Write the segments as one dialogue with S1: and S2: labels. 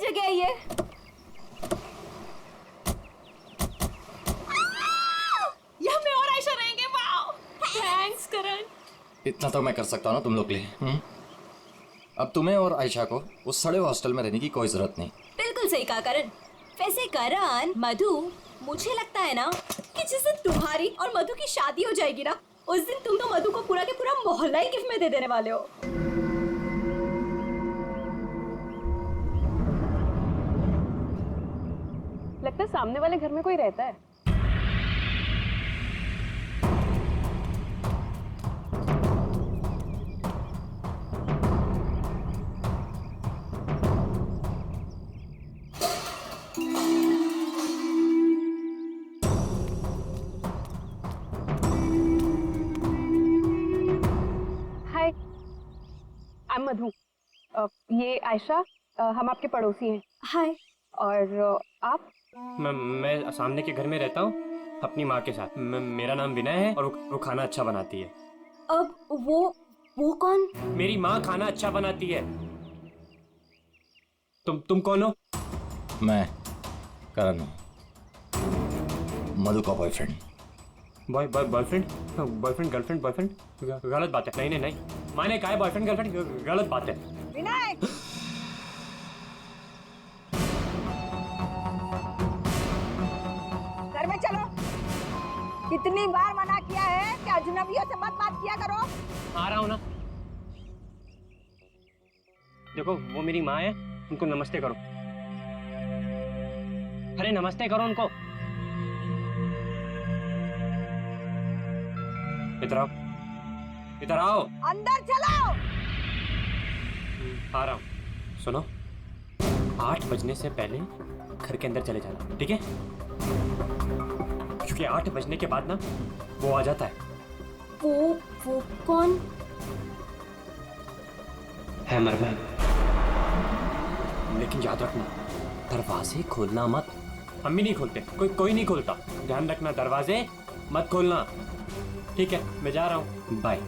S1: जगह है ये? यहाँ मैं और आयशा रहेंगे। वाओ, थैंक्स करण।
S2: इतना तो मैं कर सकता हूँ ना तुम लोग के लिए। अब तुम्हें और आयशा को उस सड़े हॉस्टल में रहने की कोई जरूरत नहीं।
S1: बिल्कुल सही कहा करण। वैसे करण, मधु, मुझे लगता है ना कि जिस दिन तुम्हारी और मधु की शादी हो जाएगी ना, उस दिन तुम तो मधु को पूरा के पूरा मोहल्ला ही गिफ्ट में दे देने वाले हो।
S3: लगता है सामने वाले घर में कोई रहता है। हाय, आई एम मधु। ये आयशा, हम आपके पड़ोसी हैं।
S1: हाय।
S3: और आप?
S4: मैं सामने के घर में रहता हूँ अपनी माँ के साथ। मेरा नाम विनय है और वो खाना अच्छा बनाती है।
S1: अब वो कौन?
S4: मेरी माँ खाना अच्छा बनाती है। तुम कौन हो?
S2: मैं करण हूँ, मधु का बॉयफ्रेंड।
S4: बॉयफ्रेंड गर्लफ्रेंड बॉयफ्रेंड गलत बात है। नहीं, मैंने कहा है बॉयफ्रेंड गर्लफ्रेंड गलत बात है।
S5: विनय, घर में चलो। कितनी बार मना किया है कि अजनबियों से मत बात किया करो।
S4: आ रहा हूँ ना। देखो, वो मेरी माँ है, उनको नमस्ते करो। अरे नमस्ते करो उनको। इधर आओ।
S5: अंदर चलो।
S4: आ रहा हूँ। सुनो, 8 बजने से पहले घर के अंदर चले जाना, ठीक है? क्योंकि 8 बजने के बाद ना वो आ जाता है।
S1: वो कौन
S4: है? मरमन। लेकिन याद रखना, दरवाजे खोलना मत। अम्मी नहीं खोलते, कोई नहीं खोलता। ध्यान रखना, दरवाजे मत खोलना, ठीक है? मैं जा रहा हूँ, बाय।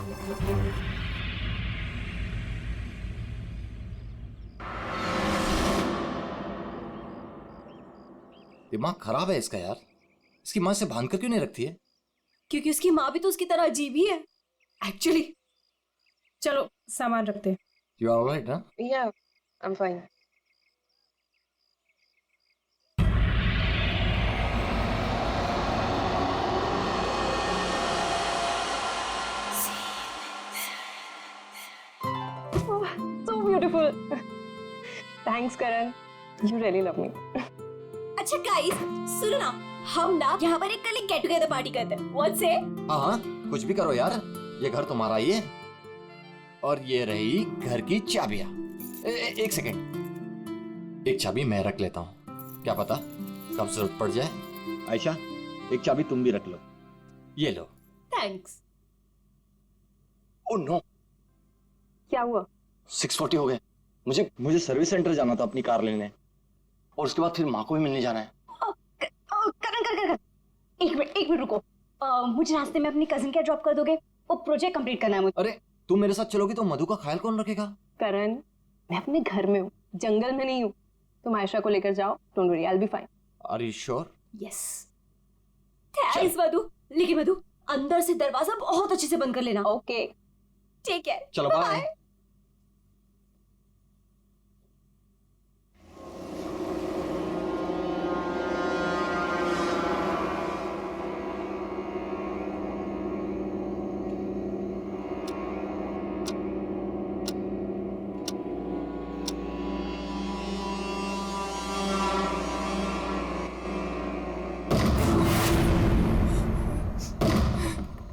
S2: दिमाग खराब है इसका यार। इसकी माँ से बांध कर क्यों नहीं रखती है?
S1: क्योंकि उसकी माँ भी तो उसकी तरह अजीब ही है एक्चुअली।
S3: चलो सामान रखते हैं।
S2: यू आर ऑलराइट ना?
S3: या, I am fine. So beautiful. Thanks, Karan. You really love me.
S1: अच्छा गाइस, सुनो ना, हम ना यहाँ पर एक कल गेट टुगेदर पार्टी करते हैं। व्हाट से?
S2: हाँ, कुछ भी करो यार, ये घर तुम्हारा ही है। और ये रही घर की चाबियां। एक सेकंड, एक चाबी मैं रख लेता हूँ, क्या पता कब जरूरत पड़ जाए। आयशा, एक चाबी तुम भी रख लो। ये लो।
S1: थैंक्स।
S2: ओह नो,
S3: क्या हुआ?
S2: 6:40 हो गए। मुझे सर्विस सेंटर जाना था अपनी कार लेने, और उसके बाद फिर माँ को भी मिलने जाना है।
S1: कर एक मिनट रुको। मुझे रास्ते में अपनी कजिन क्या ड्रॉप कर दोगे? वो प्रोजेक्ट कंप्लीट करना है मुझे।
S2: अरे तुम मेरे साथ चलोगी तो मधु का ख्याल कौन रखेगा?
S3: करण, मैं अपने घर में हूँ, जंगल में नहीं हूँ। तुम आयशा को लेकर जाओ, don't worry, I will be fine.
S2: Are you sure?
S1: Yes. Thanks Madhu. लेकिन मधु, अंदर से दरवाजा बहुत अच्छे से बंद कर लेना।
S3: ओके,
S1: ठीक है,
S2: चलो बाय।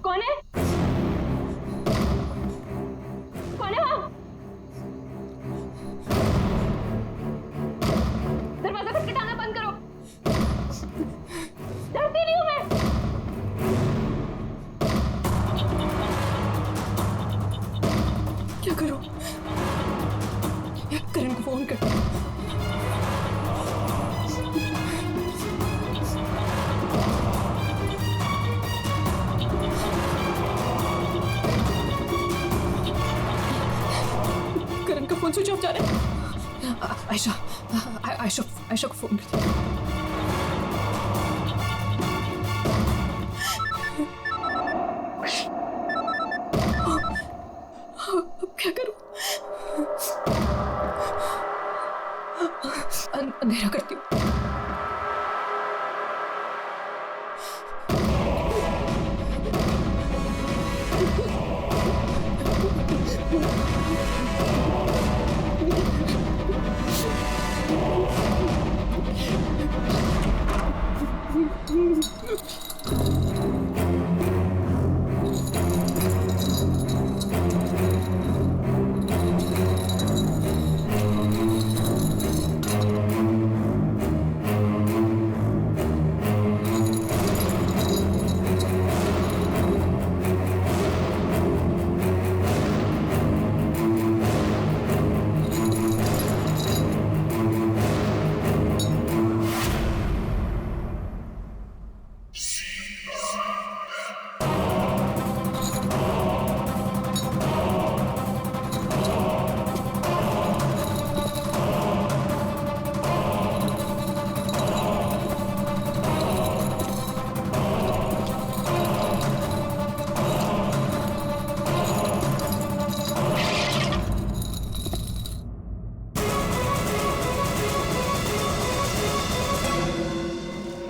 S3: कौन है? कौन है वहाँ? दरवाजा खटखटाना बंद करो। डरती नहीं हूँ मैं। क्या करूं? करण को फोन कर। करण का फोन स्विच ऑफ जा रहा है।
S6: आयशा आयशा आयशा को फोन करती हूँ। अब क्या करूं? अंधेरा करती हूँ।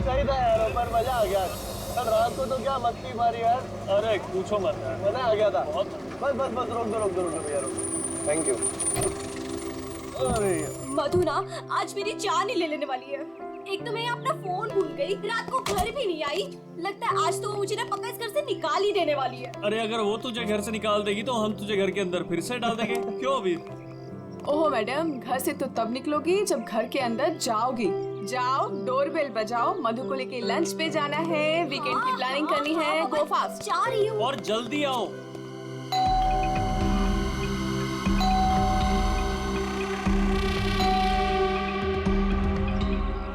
S7: सही था यार, पर मजा आ गया। कल रात को तो क्या मस्ती मारी यार।
S4: अरे पूछो मत यार,
S7: मजा आ गया था।
S4: बहुत।
S7: बस बस बस रोक दो यार। Thank you. अरे
S1: मधु ना आज मेरी जान ही ले लेने वाली है। एक तो मैं अपना फोन भूल गई, रात को घर भी नहीं आई। लगता है आज तो वो मुझे ना पक्का इस घर से निकाल ही देने वाली है।
S4: अरे अगर वो तुझे घर से निकाल देगी तो हम तुझे घर के अंदर फिर से डाल देंगे। क्यों अभी?
S6: ओहो मैडम, घर से तो तब निकलोगी जब घर के अंदर जाओगी। जाओ, डोरबेल बजाओ, मधु को लेके लंच पे जाना है, वीकेंड की प्लानिंग करनी है। गो फास्ट।
S1: जा रही हूँ।
S4: और जल्दी आओ।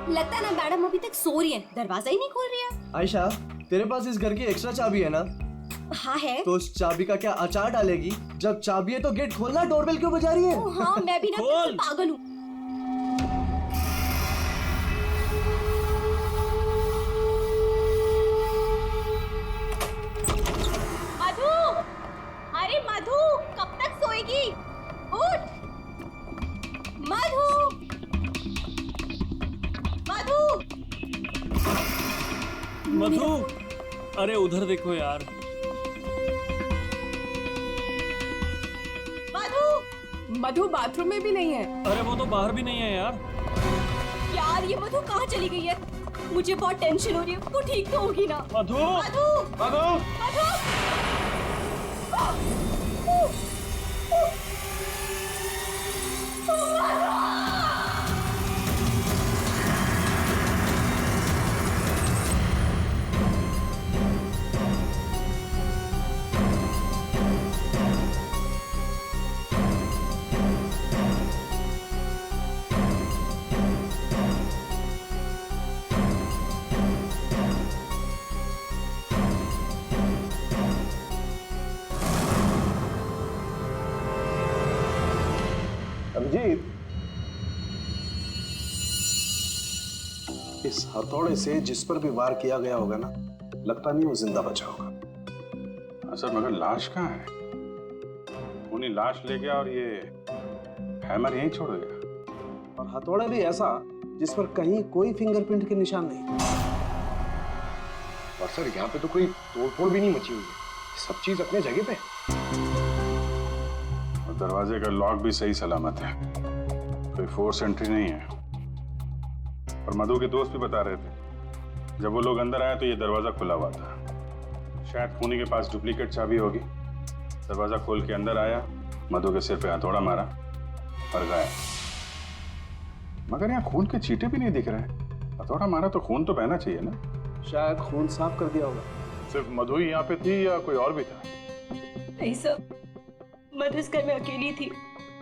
S1: लगता है ना मैडम अभी तक सो रही है, दरवाजा ही नहीं खोल रही है।
S7: आयशा, तेरे पास इस घर की एक्स्ट्रा चाबी है ना?
S1: हाँ है।
S7: तो उस चाबी का क्या अचार डालेगी? जब चाबी है तो गेट खोलना, डोरबेल क्यों बजा रही है?
S1: हाँ मैं भी ना
S4: खोल।
S1: पागल हूँ। मधु, अरे मधु कब तक सोएगी? उठ मधु, मधु,
S4: मधु, अरे उधर देखो यार।
S6: मधु बाथरूम में भी नहीं है।
S4: अरे वो तो बाहर भी नहीं है यार।
S1: यार ये मधु कहाँ चली गई है? मुझे बहुत टेंशन हो रही है। वो ठीक तो होगी ना?
S4: मधु,
S1: मधु,
S4: मधु,
S1: मधु।
S7: अभिजीत, इस हथौड़े से जिस पर भी वार किया गया होगा ना, लगता नहीं वो जिंदा बचा होगा।
S8: सर मगर लाश कहाँ है? उन्हीं लाश ले गया और ये हैमर यहीं छोड़ गया।
S7: और हथौड़ा भी ऐसा जिस पर कहीं कोई फिंगरप्रिंट के निशान नहीं।
S9: और सर यहाँ पे तो कोई तोड़फोड़ भी नहीं मची हुई है, सब चीज अपने जगह पे।
S8: और दरवाजे का लॉक भी सही सलामत है, कोई फोर्स एंट्री नहीं है। और मधु के दोस्त भी बता रहे थे जब वो लोग अंदर आए तो ये दरवाजा खुला हुआ था। शायद खूनी के पास डुप्लीकेट चाबी होगी। दरवाजा खोल के अंदर आया, मधु के सिर पे हथौड़ा मारा और गायब। मगर यहाँ खून के छींटे भी नहीं दिख रहे हैं। हथौड़ा मारा तो खून तो बहना चाहिए ना।
S7: शायद खून साफ कर दिया होगा।
S8: सिर्फ मधु ही यहाँ पे थी या कोई और भी था?
S1: नहीं सर, मधु इस घर में अकेली थी।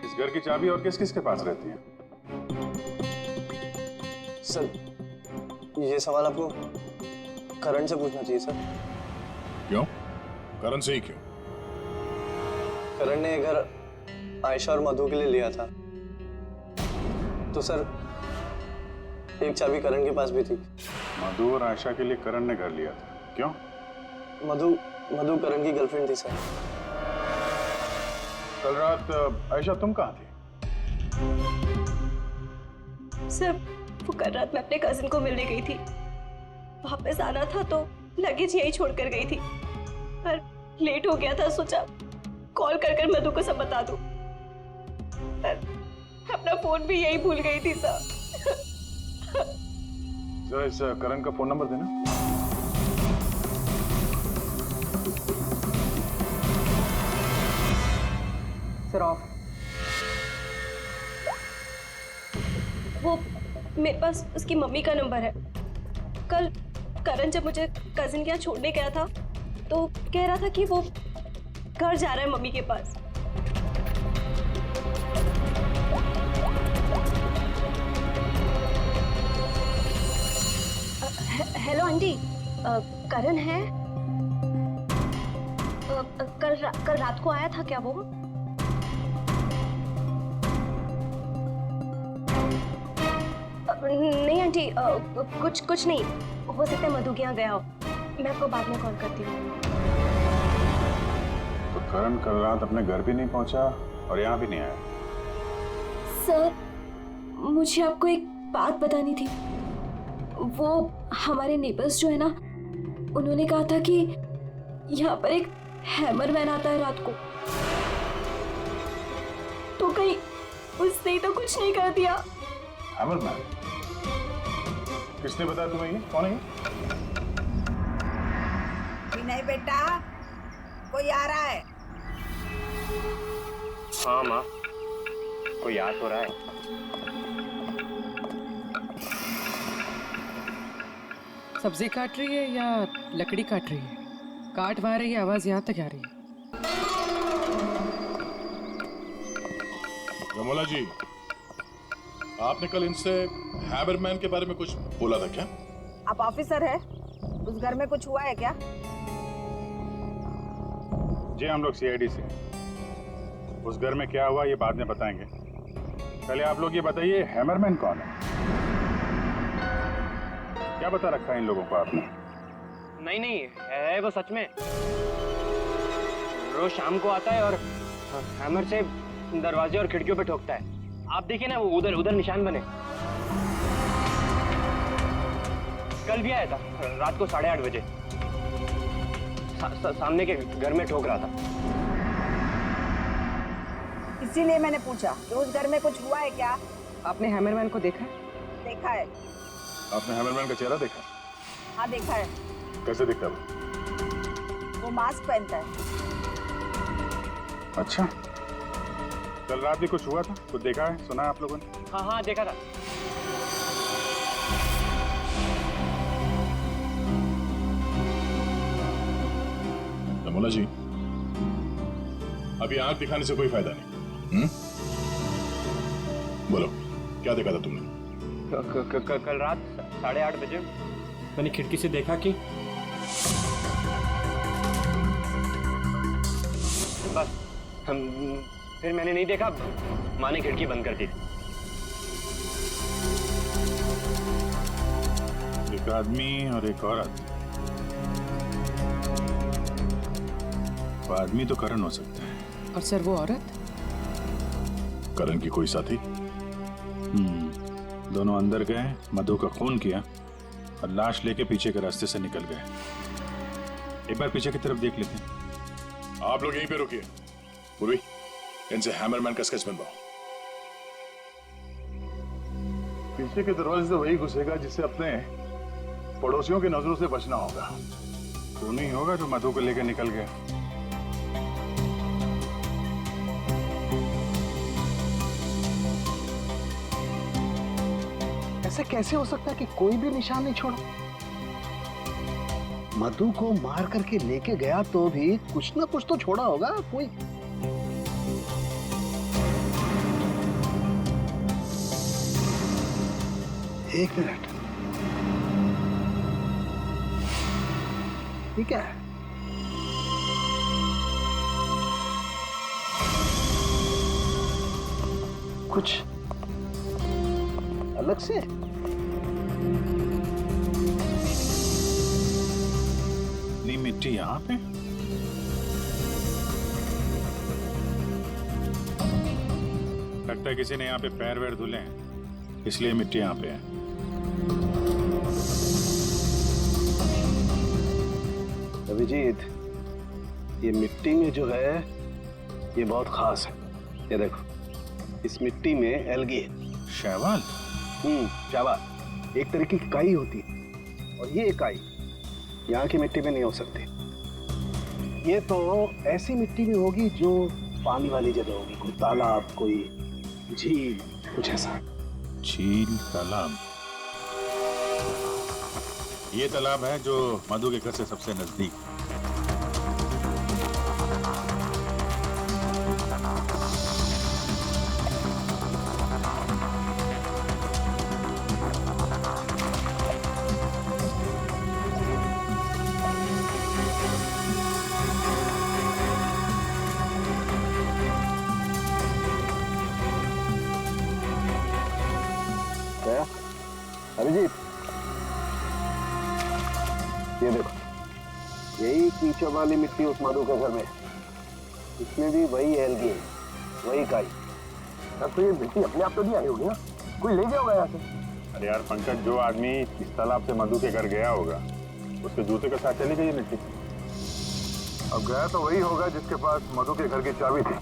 S8: इस घर की चाबी और किस किस के पास रहती है?
S7: सर, ये सवाल आपको करण से पूछना चाहिए सर।
S9: क्यों? करण से ही क्यों?
S7: करण ने ये घर आयशा और मधु के लिए लिया था।
S10: तो सर एक चाबी करण के पास भी थी।
S8: मधु और आयशा के लिए करण ने घर लिया था, क्यों?
S10: मधु करण की गर्लफ्रेंड थी सर।
S8: कल रात आयशा तुम कहाँ थी?
S1: सर वो कल रात मैं अपने कजिन को मिलने गई थी। वापस आना था तो लगेज यही छोड़कर गई थी, पर लेट हो गया था, सोचा कॉल कर मधु को सब बता दूं। पर अपना फोन भी यही भूल गई थी सर।
S8: जरा इस करण का फोन नंबर देना।
S10: Sir of.
S1: वो मेरे पास उसकी मम्मी का नंबर है। कल करण जब मुझे कजिन के यहाँ छोड़ने गया था तो कह रहा था कि वो घर जा रहा है मम्मी के पास। हेलो आंटी, करण है? कल रात को आया था क्या वो? नहीं आंटी, कुछ नहीं, हो सकता है मधु के यहाँ गया हो। मैं आपको बाद में कॉल करती हूँ।
S8: तो करण कल रात अपने घर भी नहीं पहुंचा और यहाँ भी नहीं आया।
S1: सर मुझे आपको एक बात बतानी थी। वो हमारे नेबर्स जो है ना, उन्होंने कहा था कि यहाँ पर एक हैमर मैन आता है रात को। तो कहीं उसने तो कुछ नहीं कर दिया?
S8: Hammer man? किसने बताया तुम्हें? ये कौन है?
S5: नहीं बेटा, कोई आ रहा है।
S4: हाँ माँ, कोई याद हो रहा है।
S6: सब्जी काट रही है या लकड़ी काट रही है? काट वहाँ रही है, आवाज यहाँ तक आ रही है।
S11: यमोला जी, आपने कल इनसे हैमरमैन के बारे में कुछ बोला था क्या?
S5: आप ऑफिसर है, उस घर में कुछ हुआ है क्या?
S8: जी हम लोग सीआईडी से। उस घर में क्या हुआ ये बाद में बताएंगे। पहले आप लोग ये बताइए, हैमरमैन कौन है? क्या बता रखा है इन लोगों को आपने?
S4: नहीं है वो सच में। रोज शाम को आता है और हैमर से दरवाजे और खिड़कियों पे ठोकता है। आप देखिए ना, वो उधर निशान बने। कल भी आया था रात को 8:30 बजे। सामने के घर में ठोक रहा था।
S5: इसीलिए मैंने पूछा कि उस घर में कुछ हुआ है क्या?
S6: आपने हैमरमैन को देखा?
S5: देखा है।
S11: आपने हैमरमैन का चेहरा देखा?
S5: हाँ देखा है।
S11: कैसे दिखता है
S5: वो मास्क पहनता है।
S8: अच्छा, कल रात भी कुछ हुआ था? कुछ देखा है, सुना है आप लोगों ने?
S4: हाँ देखा था।
S11: यमोला जी, अभी आंख दिखाने से कोई फायदा नहीं। बोलो, क्या देखा था तुमने?
S4: कल रात 8:30 बजे मैंने खिड़की से देखा कि बस फिर मैंने नहीं देखा। माँ ने खिड़की बंद कर दी।
S8: एक आदमी और एक औरत। वो आदमी तो करण हो सकता है।
S6: और सर वो औरत?
S11: करण की कोई साथी?
S8: दोनों अंदर गए, मधु का खून किया और लाश लेके पीछे के रास्ते से निकल गए। एक बार पीछे की तरफ देख लेते हैं।
S11: आप लोग यहीं पे रुकिए। पूर्वी, इनसे हैमरमैन का स्केच बनवाओ।
S8: पीछे के दरवाजे से वही घुसेगा जिसे अपने पड़ोसियों की नजरों से बचना होगा। तो नहीं होगा जो मधु को लेकर निकल गए।
S7: ऐसा कैसे हो सकता है कि कोई भी निशान नहीं छोड़ा? मधु को मार करके लेके गया तो भी कुछ ना कुछ तो छोड़ा होगा कोई। एक मिनट, ठीक है। कुछ अलग से?
S11: नी मिट्टी यहाँ पे? लगता है किसी ने यहाँ पे पैर वैर धुले हैं, इसलिए मिट्टी यहाँ पे है।
S7: अभिजीत, ये मिट्टी में जो है ये बहुत खास है। ये देखो, इस मिट्टी में एल्गी है।
S11: शैवाल?
S7: शैवाल एक तरीके की काई होती है, और ये काई यहाँ की मिट्टी में नहीं हो सकती। ये तो ऐसी मिट्टी में होगी जो पानी वाली जगह होगी, कोई तालाब, कोई झील, कुछ ऐसा।
S11: झील, तालाब? ये तालाब है जो मधु के घर से सबसे नजदीक है।
S7: अभिजीत, ये देखो, यही कीचड़ वाली मिट्टी उस मधु के घर में, इसमें भी वही एल्गी है, वही काई।
S9: तब तो ये मिट्टी अपने आप तो नहीं आई होगी ना, कोई ले गया होगा यहाँ से।
S8: अरे यार पंकज, जो आदमी इस तालाब से मधु के घर गया होगा उसके जूते के साथ चली गई मिट्टी।
S9: अब गया तो वही होगा जिसके पास मधु के घर की चाबी थी।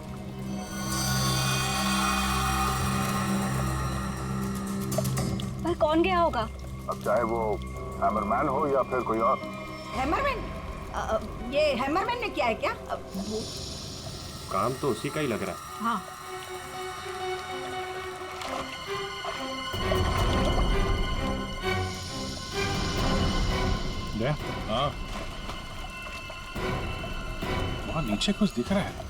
S1: पर कौन गया होगा?
S9: अब चाहे वो हैमरमैन हो या फिर कोई और।
S5: हैमरमैन? ये हैमरमैन ने किया है क्या?
S4: काम तो उसी का ही लग रहा है।
S5: हाँ।
S11: हाँ, वहाँ नीचे कुछ दिख रहा है।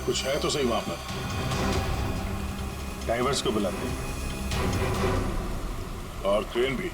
S11: कुछ है तो सही वहां पर।
S8: डाइवर्स को बुलाते हैं
S11: और क्रेन भी।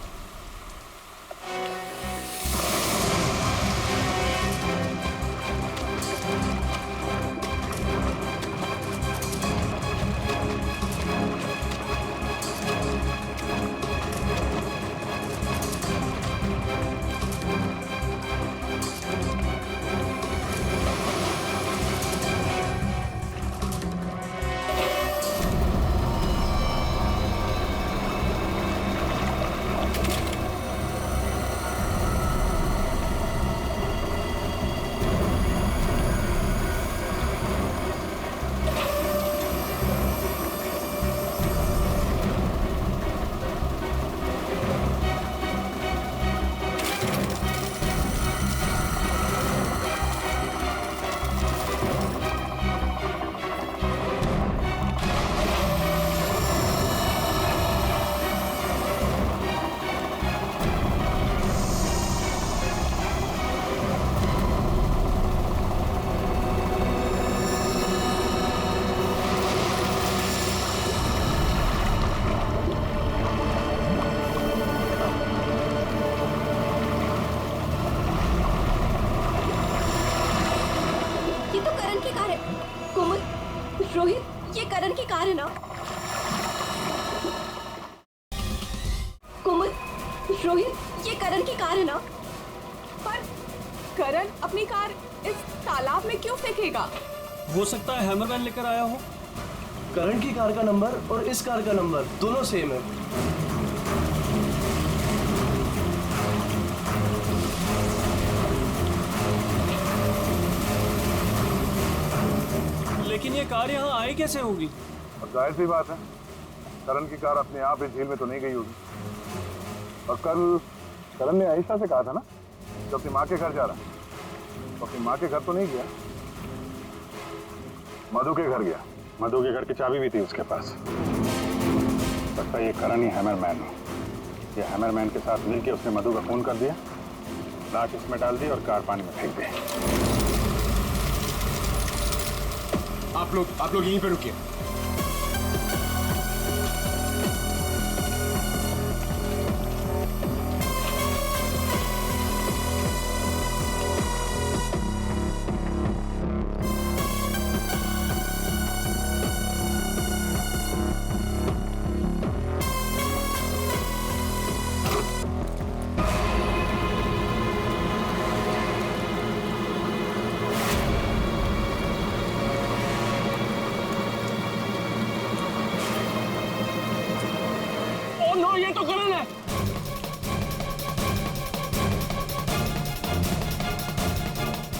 S1: रोहित, ये करण की कार है ना? कोमल, रोहित, ये करण की कार है ना?
S6: पर करण अपनी कार इस तालाब में क्यों फेंकेगा?
S10: हो सकता है हैमरमैन लेकर आया हो। करण की कार का नंबर और इस कार का नंबर दोनों सेम है। लेकिन ये कार यहाँ आई कैसे होगी?
S9: और जाहिर सी बात है, करण की कार अपने आप इस झील में तो नहीं गई होगी। और कल करण ने आयशा से कहा था ना कि अपनी माँ के घर जा रहा है, तो अपनी माँ के घर तो नहीं गया, मधु के घर गया।
S8: मधु के घर की चाबी भी थी उसके पास। लगता है ये करण ही हैमरमैन हो। ये हैमरमैन के साथ मिलके उसने मधु का खून कर दिया, लाश इसमें डाल दी और कार पानी में फेंक दी।
S9: आप लोग यहीं पे रुकिए।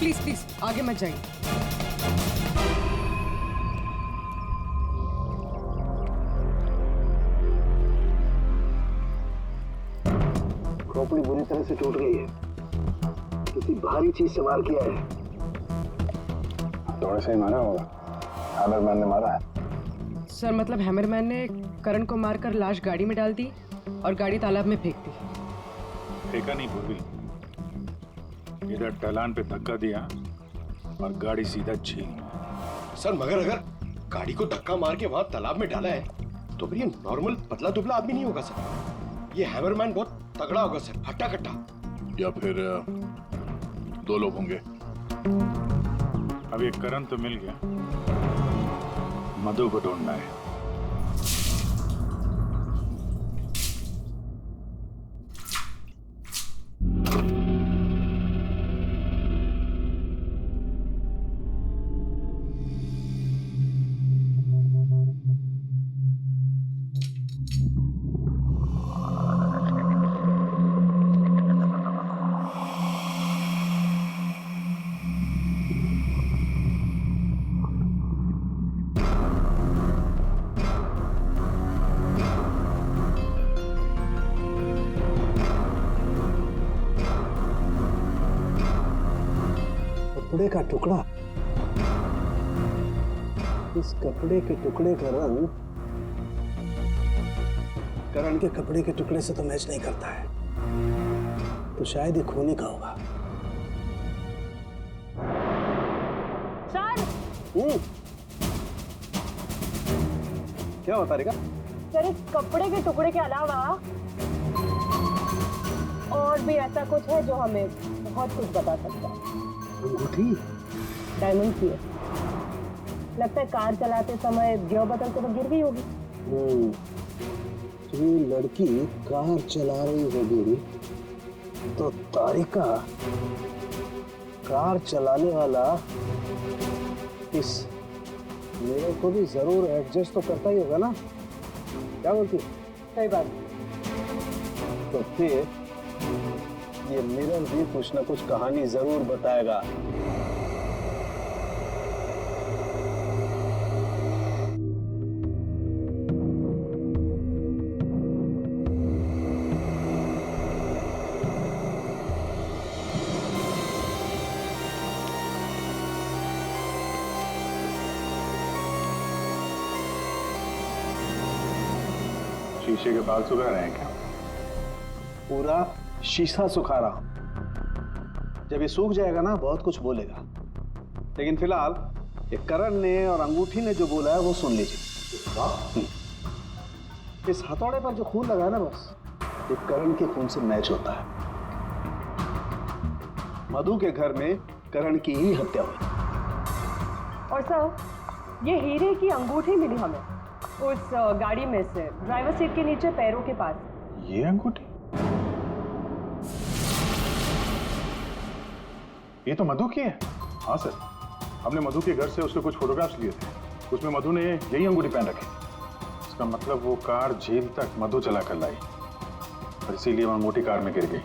S12: प्लीज प्लीज आगे मत जाइए।
S7: खोपड़ी बुरी तरह से टूट गई है, किसी भारी चीज से वार किया है।
S9: थोड़े से ही मारा होगा, हैमरमैन ने मारा है।
S12: सर मतलब हैमरमैन ने करण को मारकर लाश गाड़ी में डाल दी और गाड़ी तालाब में फेंक दी।
S8: फेंका नहीं पूर्वी, इधर ढलान पे धक्का दिया और गाड़ी सीधा झील में।
S13: सर मगर अगर गाड़ी को धक्का मार के वहां तालाब में डाला है तो फिर ये नॉर्मल पतला दुबला आदमी नहीं होगा सर, ये हैमरमैन बहुत तगड़ा होगा सर, हट्टा कट्टा।
S11: या फिर 2 लोग होंगे।
S8: अब ये करण तो मिल गया, मधु को ढूंढना है।
S7: कपड़े का टुकड़ा, इस कपड़े के टुकड़े का रंग करण के कपड़े के टुकड़े से तो मैच नहीं करता है, तो शायद ये खूनी का होगा।
S3: सर
S7: क्या होता रहेगा?
S3: सर इस कपड़े के टुकड़े के अलावा और भी ऐसा कुछ है जो हमें बहुत कुछ बता सकता है।
S7: अंगूठी
S3: डायमंड की है, लगता है कार चलाते समय गियर बदलते वक्त गिर गई होगी।
S7: तो ये लड़की कार चला रही होगी तो तारिका कार चलाने वाला इस मेरे को भी जरूर एडजस्ट तो करता ही होगा ना, क्या बोलती?
S3: सही बात।
S7: तो फिर ये मिरर भी कुछ ना कुछ कहानी जरूर बताएगा।
S8: शीशे के बाल सुखा रहे हैं क्या?
S7: पूरा शीशा सुखा रहा हूं, जब ये सूख जाएगा ना बहुत कुछ बोलेगा, लेकिन फिलहाल ये करण ने और अंगूठी ने जो बोला है वो सुन लीजिए। इस हथौड़े पर जो खून लगा है ना, बस ये करण के खून से मैच होता है। मधु के घर में करण की ही हत्या हुई।
S3: और सर ये हीरे की अंगूठी मिली हमें उस गाड़ी में से, ड्राइवर सीट के नीचे पैरों के पास।
S8: ये अंगूठी? ये तो मधु की है। हाँ सर, हमने मधु के घर से उसके कुछ फोटोग्राफ्स लिए थे, उसमें मधु ने यही अंगूठी पहन रखी। इसका मतलब वो कार झील तक मधु चला कर लाई और इसीलिए वहां मोटी कार में गिर गई।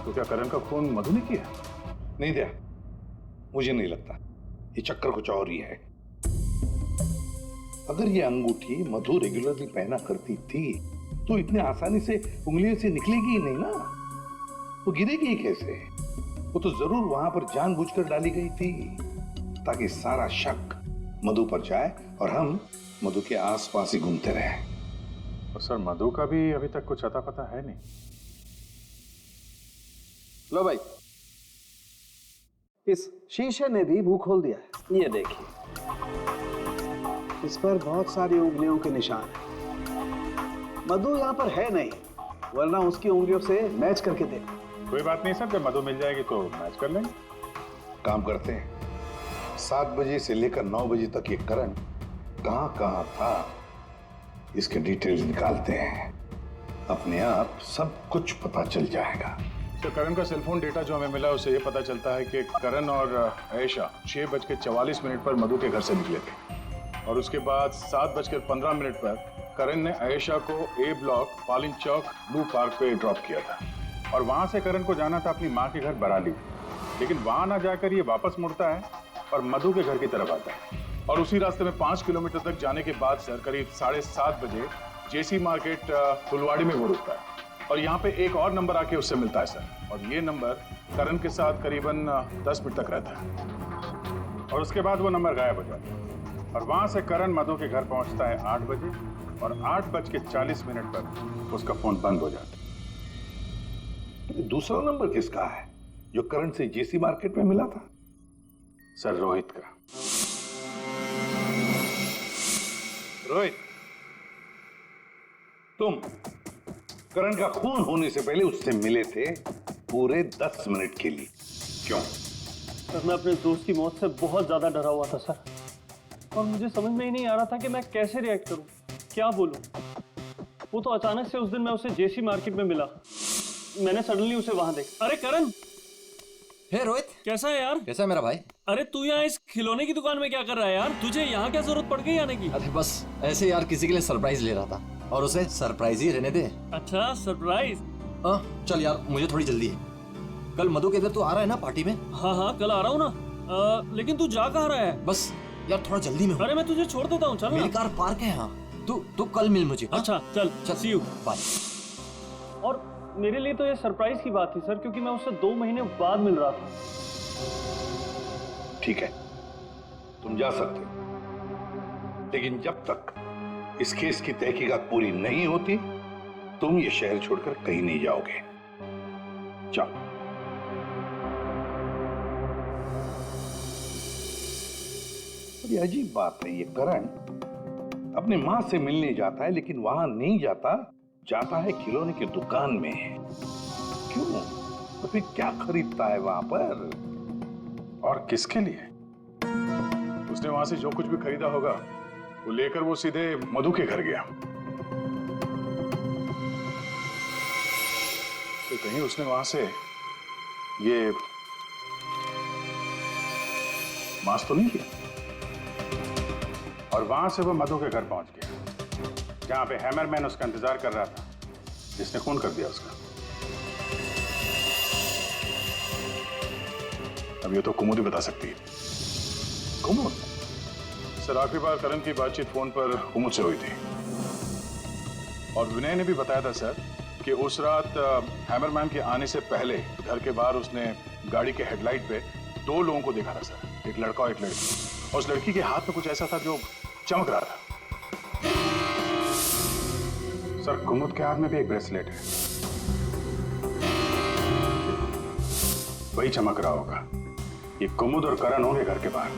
S8: तो क्या करण का खून मधु ने किया?
S13: नहीं दिया, मुझे नहीं लगता, ये चक्कर कुछ और ही है। अगर ये अंगूठी मधु रेगुलरली पहना करती थी तो इतने आसानी से उंगलियों से निकलेगी ही नहीं ना, वो गिरेगी ही कैसे? वो तो जरूर वहां पर जानबूझकर डाली गई थी ताकि सारा शक मधु पर जाए और हम मधु के आसपास ही घूमते रहे।
S8: और सर मधु का भी अभी तक कुछ अता पता है नहीं।
S7: लो भाई, इस शीशे ने भी मुंह खोल दिया है। ये देखिए, इस पर बहुत सारी उंगलियों के निशान हैं। मधु यहाँ पर है नहीं, वरना उसकी उंगलियों से मैच करके देखो।
S8: कोई बात नहीं सर, जब मधु मिल जाएगी तो मैच कर लेंगे।
S13: काम करते हैं, 7 बजे से लेकर 9 बजे तक ये करण कहाँ कहाँ था इसके डिटेल्स निकालते हैं, अपने आप सब कुछ पता चल जाएगा।
S8: तो करण का सेलफोन डेटा जो हमें मिला उससे ये पता चलता है कि करण और आयशा 6:44 पर मधु के घर से निकले थे और उसके बाद 7:15 पर करण ने आयशा को ए ब्लॉक पालिन चौक ब्लू पार्क पे ड्रॉप किया था और वहां से करण को जाना था अपनी माँ के घर बराली। लेकिन वहां ना जाकर ये वापस मुड़ता है और मधु के घर की तरफ आता है। और उसी रास्ते में 5 किलोमीटर तक जाने के बाद सर करीब 7:30 बजे जेसी मार्केट फुलवाड़ी में वो रुकता है और यहाँ पे एक और नंबर आके उससे मिलता है सर। और ये नंबर करण के साथ करीबन 10 मिनट तक रहता है और उसके बाद वो नंबर गायब हो जाता है। और वहां से करण मधु के घर पहुंचता है 8 बजे और 8:40 पर उसका फोन बंद हो जाता है।
S13: दूसरा नंबर किसका है जो करण से जेसी मार्केट में मिला था?
S8: सर रोहित का।
S13: रोहित, तुम करण का खून होने से पहले उससे मिले थे पूरे 10 मिनट के लिए, क्यों?
S10: सर मैं अपने दोस्त की मौत से बहुत ज्यादा डरा हुआ था सर, और मुझे समझ में ही नहीं आ रहा था कि मैं कैसे रिएक्ट करूं, क्या बोलूं। वो तो अचानक से उस दिन मैं उसे जेसी मार्केट में मिला, मैंने सडनली उसे वहां देखा। अरे करण!
S2: हे रोहित,
S10: कैसा है यार?
S2: कैसा है मेरा भाई?
S10: अरे तू यहाँ इस खिलौने की दुकान में क्या कर रहा है यार? तुझे यहाँ क्या जरूरत पड़ गई आने की?
S2: अरे बस ऐसे यार, किसी के लिए सरप्राइज ले रहा था और उसे सरप्राइज ही रहने दे।
S10: अच्छा सरप्राइज?
S2: चल यार, मुझे थोड़ी जल्दी है। कल मधु के इधर तू आ रहा है ना पार्टी में?
S10: हाँ कल आ रहा हूँ ना। लेकिन तू जा कहाँ रहा है?
S2: बस यार थोड़ा जल्दी में हूँ।
S10: अरे मैं तुझे छोड़ देता हूँ, चल
S2: मेरी कार पार्क है यहाँ। तू कल मिल मुझे।
S10: अच्छा चल, सी यू,
S2: बाय।
S10: और मेरे लिए तो ये सरप्राइज की बात थी सर, क्योंकि मैं उससे 2 महीने बाद मिल रहा था।
S13: ठीक है, तुम जा सकते हो, लेकिन जब तक इस केस की तहकीकात पूरी नहीं होती तुम ये शहर छोड़कर कहीं नहीं जाओगे। जाओ। बड़ी अजीब बात है, ये करण अपनी मां से मिलने जाता है लेकिन वहां नहीं जाता है खिलौने की दुकान में। क्यों? तो फिर क्या खरीदता है वहां पर?
S8: और किसके लिए? उसने वहां से जो कुछ भी खरीदा होगा वो लेकर वो सीधे मधु के घर गया। तो कहीं उसने वहां से ये मास्क तो नहीं किया? और वहां से वो मधु के घर पहुंच गया जहां पे हैमरमैन उसका इंतजार कर रहा था, जिसने खून कर दिया उसका। अब ये तो कुमुद ही बता सकती है। कुमुद? सर आखिरी बार करण की बातचीत फोन पर कुमुद से हुई थी और विनय ने भी बताया था सर कि उस रात हैमरमैन के आने से पहले घर के बाहर उसने गाड़ी के हेडलाइट पे 2 लोगों को देखा था सर, एक लड़का और एक लड़की। और उस लड़की के हाथ में कुछ ऐसा था जो चमक रहा था। सर कुमुद के हाथ में भी एक ब्रेसलेट है, वही चमक रहा होगा। ये कुमुद और करण होंगे घर के बाहर।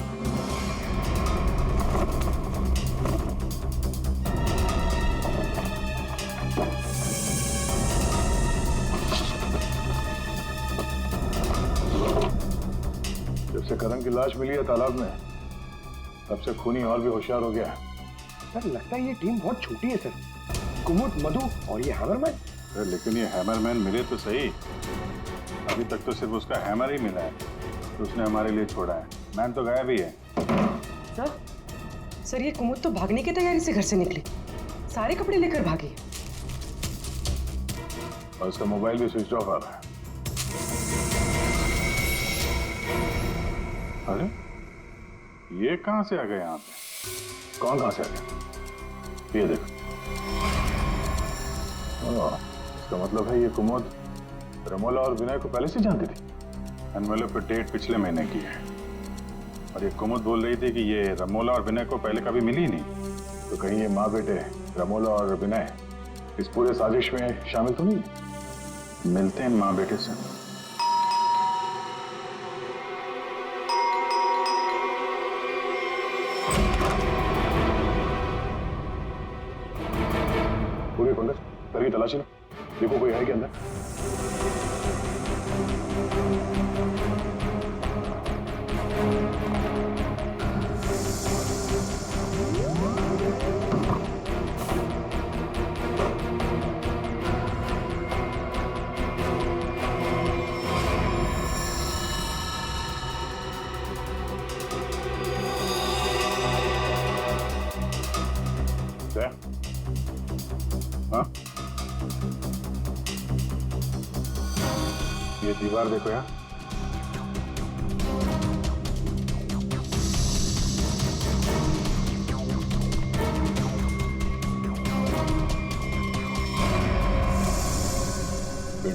S9: जब से करण की लाश मिली है तालाब में, तब से खूनी और भी होशियार हो गया।
S7: सर लगता है ये टीम बहुत छोटी है सर, कुमुद, मधु और ये हैमरमैन।
S8: लेकिन ये हैमरमैन मिले तो सही, अभी तक तो सिर्फ उसका हैमर ही मिला है तो उसने हमारे लिए छोड़ा है। मैन तो गायब ही है।
S12: सर ये कुमुद तो भागने की तैयारी से घर से निकली, सारे कपड़े लेकर भागी
S8: और उसका मोबाइल भी स्विच ऑफ आ रहा है। अरे ये कहां से आ गए यहाँ पे? कौन कहां से आ गया? ये देखो, इसका मतलब है ये कुमुद रमोला और विनय को पहले से जानती थी। एनवेलप पे डेट पिछले महीने की है और ये कुमुद बोल रही थी कि ये रमोला और विनय को पहले कभी मिली ही नहीं। तो कहीं ये माँ बेटे रमोला और विनय इस पूरे साजिश में शामिल तो नहीं? मिलते हैं माँ बेटे से। पूरी पंडित करिए तलाशी लो, देखो कोई है क्या अंदर। हाँ? ये दीवार देखो यार,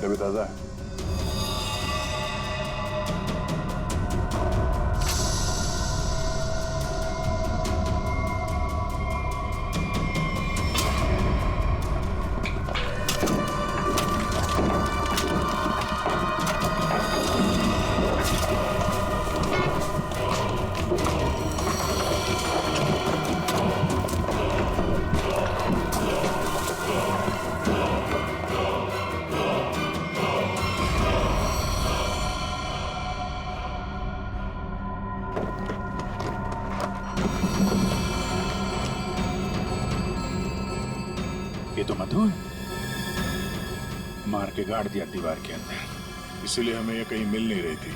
S8: पेट अभी ताजा है?
S11: ये तो मधु है। मार के गाड़ दिया दीवार के अंदर, इसीलिए हमें ये कहीं मिल नहीं रही थी।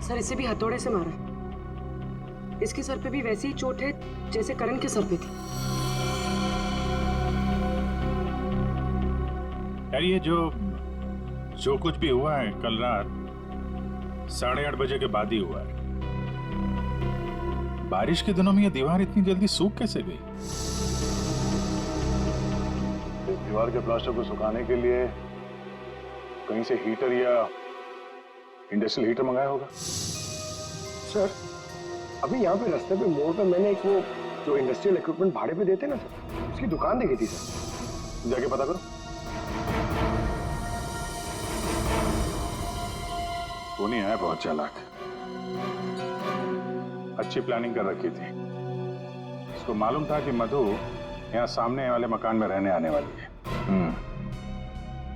S12: सर इसे भी हथौड़े से मारा। इसके सर पे भी वैसी ही चोट है जैसे करण के सर पे थी।
S8: यार ये जो कुछ भी हुआ है कल रात 8:30 बजे के बाद ही हुआ है। बारिश के दिनों में ये दीवार इतनी जल्दी सूख कैसे गई?
S9: इस दीवार के प्लास्टर को सुखाने के लिए कहीं से हीटर या इंडस्ट्रियल हीटर मंगाया होगा।
S7: सर अभी यहाँ पे रास्ते पे मोड़ पे मैंने एक वो जो इंडस्ट्रियल इक्विपमेंट भाड़े पे देते ना सर, उसकी दुकान देखी थी सर।
S9: जाके पता करो। वो नहीं है बहुत चालाक, अच्छी प्लानिंग कर रखी थी। उसको मालूम था कि मधु यहाँ सामने वाले मकान में रहने आने वाली है।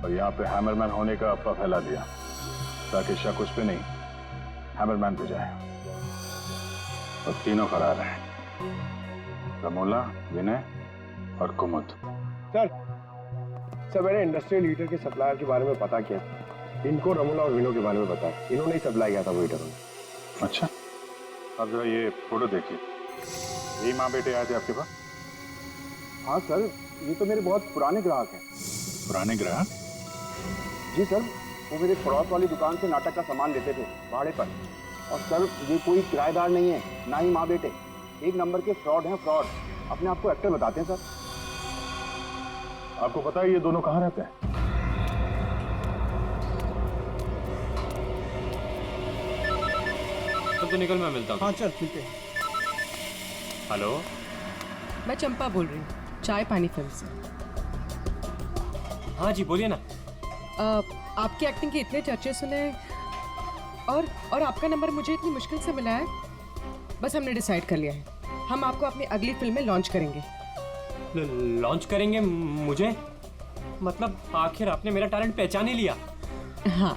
S9: और यहाँ पे हैमरमैन होने का अफवाह फैला दिया ताकि शक उस पे नहीं हैमरमैन पे जाए। और तीनों फरार हैं, रमोला, विनय और कुमुद।
S7: सर मैंने इंडस्ट्रियल हीटर के सप्लायर के बारे में पता किया। इनको रमोला और विनो के बारे में पता है, इन्होंने ही सप्लाई किया था वो हीटर।
S8: अच्छा, अब जरा ये फोटो देखिए। यही माँ बेटे आए थे आपके पास?
S7: हाँ सर, ये तो मेरे बहुत पुराने ग्राहक हैं।
S8: पुराने ग्राहक?
S7: जी सर, वो मेरे पड़ोस वाली दुकान से नाटक का सामान लेते थे भाड़े पर। और सर ये कोई किराएदार नहीं है, ना ही माँ बेटे, एक नंबर के फ्रॉड हैं, फ्रॉड। अपने आप को एक्टर बताते हैं सर।
S9: आपको पता है ये दोनों कहाँ रहते हैं?
S4: तो निकल, मैं मिलता हूँ।
S10: हाँ चल मिलते हैं।
S4: हेलो,
S12: मैं चंपा बोल रही हूँ, चाय पानी फिल्म से।
S4: हाँ जी बोलिए ना।
S12: आपकी एक्टिंग के इतने चर्चे सुने और आपका नंबर मुझे इतनी मुश्किल से मिला है। बस हमने डिसाइड कर लिया है, हम आपको अपनी अगली फिल्म में लॉन्च करेंगे।
S4: लॉन्च करेंगे मुझे? मतलब आखिर आपने मेरा टैलेंट पहचान ही लिया?
S12: हाँ,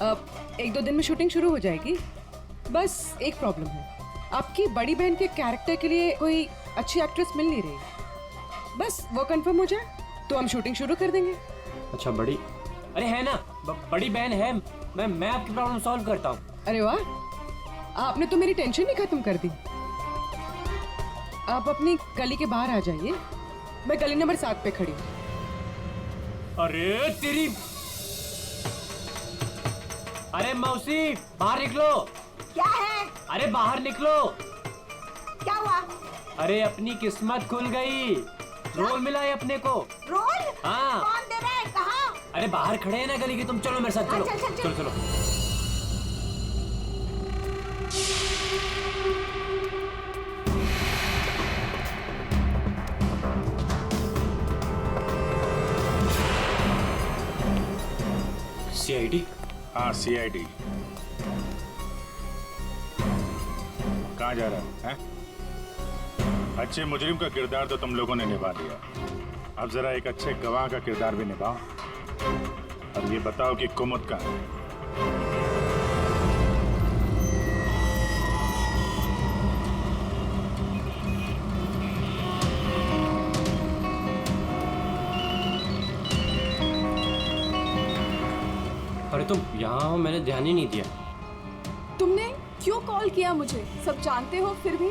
S12: अब 1-2 दिन में शूटिंग शुरू हो जाएगी। बस एक प्रॉब्लम है, आपकी बड़ी बहन के कैरेक्टर के लिए कोई अच्छी एक्ट्रेस मिल नहीं रही। बस वो कंफर्म हो जाए तो हम शूटिंग शुरू कर देंगे।
S4: अच्छा बड़ी, अरे है ना, बड़ी बहन है। मैं आपकी प्रॉब्लम सॉल्व करता हूँ।
S12: अरे वाह, आपने तो मेरी टेंशन ही खत्म कर दी। आप अपनी गली के बाहर आ जाइए, मैं गली नंबर 7 पे खड़ी हूँ।
S4: अरे तेरी, अरे मौसी बाहर निकलो।
S5: क्या है?
S4: अरे बाहर निकलो।
S5: क्या हुआ?
S4: अरे अपनी किस्मत खुल गई, रोल मिला है अपने को।
S5: रोल?
S4: हाँ।
S5: कौन दे रहा है? कहाँ?
S4: अरे बाहर खड़े हैं ना गली के, तुम चलो मेरे साथ। चलो
S5: चल, चल, चल।
S4: चलो चलो। CID?
S8: हाँ CID। कहाँ जा रहा है? अच्छे मुजरिम का किरदार तो तुम लोगों ने निभा दिया, अब जरा एक अच्छे गवाह का किरदार भी निभाओ। अब ये बताओ कि कुमुद कहाँ है?
S4: अरे तुम यहाँ हो, मैंने ध्यान ही नहीं दिया।
S6: तुमने क्यों कॉल किया मुझे? सब जानते हो फिर भी।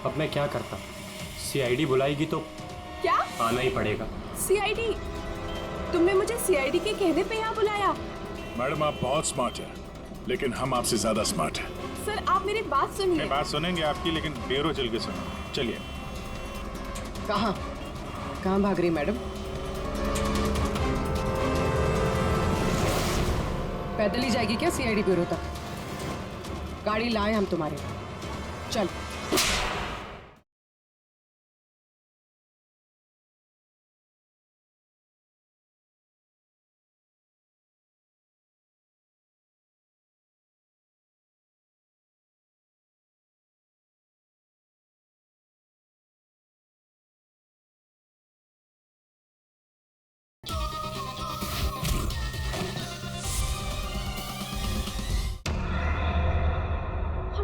S4: अब मैं क्या करता? CID बुलाएगी तो
S6: क्या
S4: आना ही पड़ेगा।
S6: CID? तुमने मुझे CID के कहने पे यहाँ बुलाया?
S11: मैडम आप बहुत स्मार्ट हैं, लेकिन हम आपसे ज्यादा स्मार्ट हैं।
S6: सर आप मेरी बात सुनिए।
S11: नहीं, बात सुनेंगे आपकी, लेकिन ब्यूरो चल के सुनो। चलिए।
S12: कहाँ कहाँ भाग रही मैडम? पैदल ही जाएगी क्या सीआईडी ब्यूरो तक? गाड़ी लाए हम तुम्हारे। चल।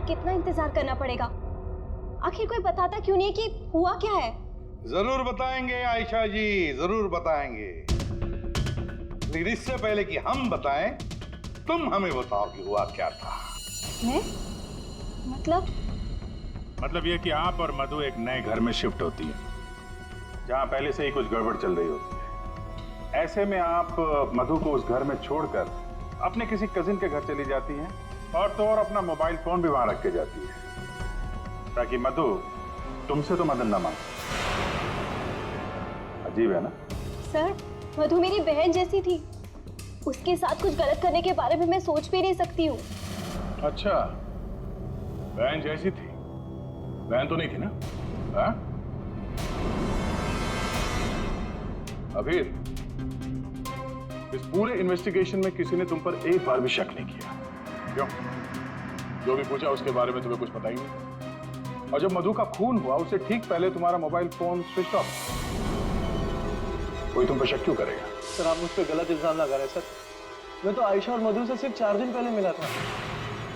S1: कितना इंतजार करना पड़ेगा? आखिर कोई बताता क्यों नहीं कि हुआ क्या है?
S13: जरूर बताएंगे आयशा जी, जरूर बताएंगे। लेकिन इससे पहले कि हम बताएं, तुम हमें बताओ कि हुआ क्या था।
S1: मैं?
S8: मतलब ये कि आप और मधु एक नए घर में शिफ्ट होती है, जहां पहले से ही कुछ गड़बड़ चल रही होती है। ऐसे में आप मधु को उस घर में छोड़कर अपने किसी कजिन के घर चली जाती हैं, और तो और अपना मोबाइल फोन भी वहां रख के जाती है, ताकि मधु तुमसे तो मदद न मांगे। अजीब है ना?
S1: सर, मधु मेरी बहन जैसी थी। उसके साथ कुछ गलत करने के बारे में मैं सोच भी नहीं सकती हूँ।
S8: अच्छा, बहन जैसी थी? बहन तो नहीं थी ना? हाँ? अभी इस पूरे इन्वेस्टिगेशन में किसी ने तुम पर एक बार भी शक नहीं किया, क्यों? जो भी पूछा उसके बारे में तुम्हें कुछ पता ही नहीं। और जब मधु का खून हुआ उससे ठीक पहले तुम्हारा मोबाइल फोन स्विच ऑफ। कोई तुम पर शक क्यों करेगा?
S10: सर आप मुझ पर गलत इल्जाम लगा रहे हैं सर। मैं तो आयशा और मधु से सिर्फ 4 दिन पहले मिला था।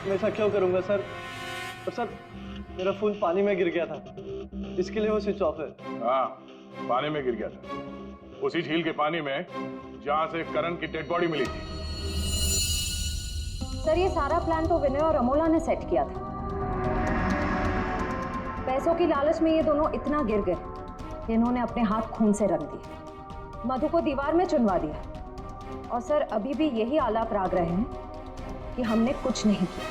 S10: मैं ऐसा क्यों करूंगा सर? और सर मेरा फोन पानी में गिर गया था, इसके लिए वो स्विच ऑफ है।
S8: हाँ, पानी में गिर गया था, उसी झील के पानी में जहां से करण की डेड बॉडी मिली थी।
S5: सर ये सारा प्लान तो विनय और अमोला ने सेट किया था। पैसों की लालच में ये दोनों इतना गिर गए कि इन्होंने अपने हाथ खून से रंग दिए, मधु को दीवार में चुनवा दिया। और सर अभी भी यही आलाप राग रहे हैं कि हमने कुछ नहीं किया।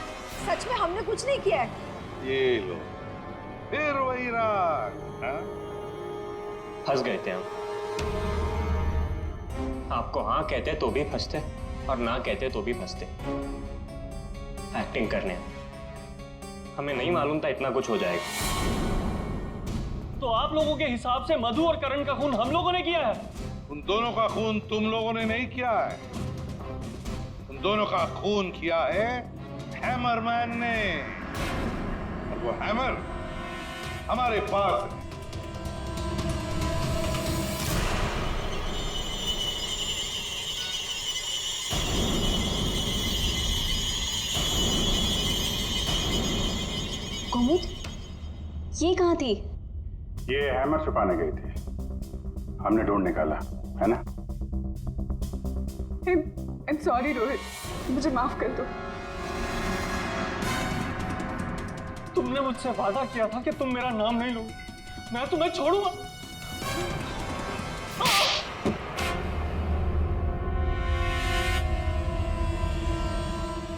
S5: सच में हमने कुछ नहीं किया है।
S13: ये लो, फिर वही राग।
S4: फंस गए थे हम। आपको हाँ कहते तो भी फंसते, और ना कहते तो भी फंसते। एक्टिंग करने हमें नहीं मालूम था इतना कुछ हो जाएगा।
S10: तो आप लोगों के हिसाब से मधु और करण का खून हम लोगों ने किया है?
S13: उन दोनों का खून तुम लोगों ने नहीं किया है, उन दोनों का खून किया है हैमरमैन ने। और वो हैमर हमारे पास है।
S1: कुमुद, ये कहाँ थी?
S8: ये हैमर छुपाने गई थी, हमने ढूंढ निकाला, है ना?
S6: I'm sorry रोहित, मुझे माफ कर दो।
S10: तुमने मुझसे वादा किया था कि तुम मेरा नाम नहीं लोगे, मैं तुम्हें छोड़ूंगा।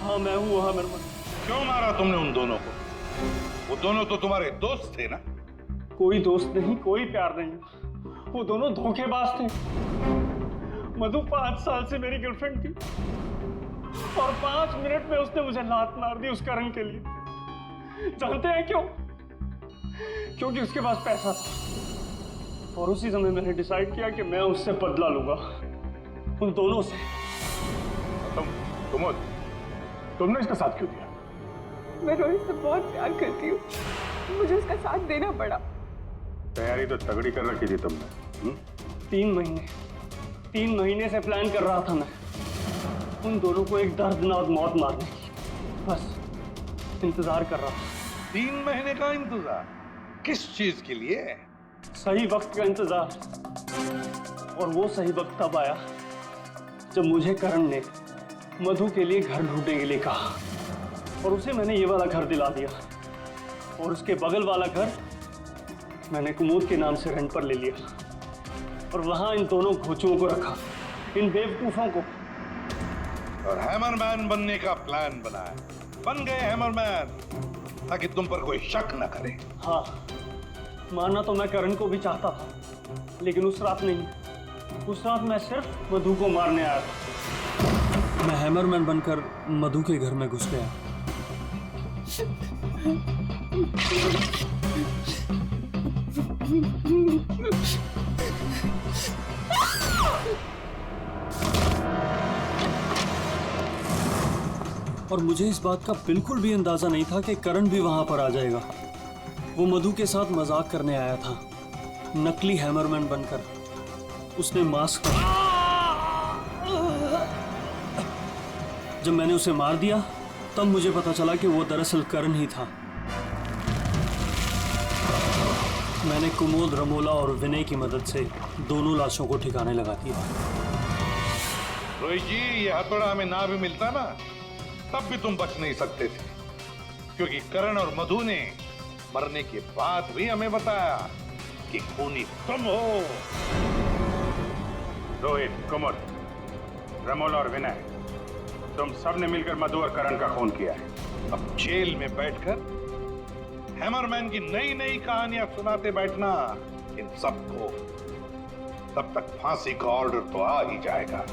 S10: हाँ मैं हूँ वो हैमरमैन।
S13: क्यों मारा तुमने उन दोनों को? वो दोनों तो तुम्हारे दोस्त थे ना?
S10: कोई दोस्त नहीं, कोई प्यार नहीं, वो दोनों धोखेबाज थे। मधु 5 साल से मेरी गर्लफ्रेंड थी, और 5 मिनट में उसने मुझे लात मार दी उस करण के लिए। जानते हैं क्यों? क्योंकि उसके पास पैसा था। और उसी समय मैंने डिसाइड किया कि मैं उससे बदला लूंगा, उन दोनों से।
S8: तुमने इसका साथ क्यों दिया?
S6: मैं रोहित से बहुत प्यार करती हूँ, मुझे उसका साथ देना पड़ा।
S8: तैयारी तो तगड़ी कर रखी थी तुमने।
S10: 3 महीने से प्लान कर रहा था मैं, उन दोनों को एक दर्दनाक मौत मारने की। बस इंतजार कर रहा था।
S13: 3 महीने का इंतजार? किस चीज के लिए?
S10: सही वक्त का इंतजार। और वो सही वक्त तब आया जब मुझे करण ने मधु के लिए घर ढूंढने के लिए कहा, और उसे मैंने ये वाला घर दिला दिया। और उसके बगल वाला घर मैंने कुमुद के नाम से रेंट पर ले लिया, और वहां इन दोनों घोचुओं को रखा, इन बेवकूफों को।
S13: और हैमरमैन बनने का प्लान बनाया। बन गए हैमरमैन, ताकि तुम पर कोई शक न करे।
S10: हाँ, मारना तो मैं करण को भी चाहता था, लेकिन उस रात नहीं। उस रात मैं सिर्फ मधु को मारने आया था। मैं हैमरमैन बनकर मधु के घर में घुस गया। और मुझे इस बात का बिल्कुल भी अंदाजा नहीं था कि करण भी वहां पर आ जाएगा। वो मधु के साथ मजाक करने आया था, नकली हैमरमैन बनकर। उसने मास्क जब मैंने उसे मार दिया तब मुझे पता चला कि वो दरअसल करण ही था। मैंने कुमोद, रमोला और विनय की मदद से दोनों लाशों को ठिकाने लगा दिया।
S13: रोहित जी, ये हथौड़ा हमें ना भी मिलता ना, तब भी तुम बच नहीं सकते थे, क्योंकि करण और मधु ने मरने के बाद भी हमें बताया कि खूनी तुम हो।
S8: रोहित, कुमुद, रमोल और विनय, तुम सब ने मिलकर मधु और करण का खून किया है।
S13: अब जेल में बैठकर हैमरमैन की नई नई कहानियां सुनाते बैठना इन सबको, तब तक फांसी का ऑर्डर तो आ ही जाएगा।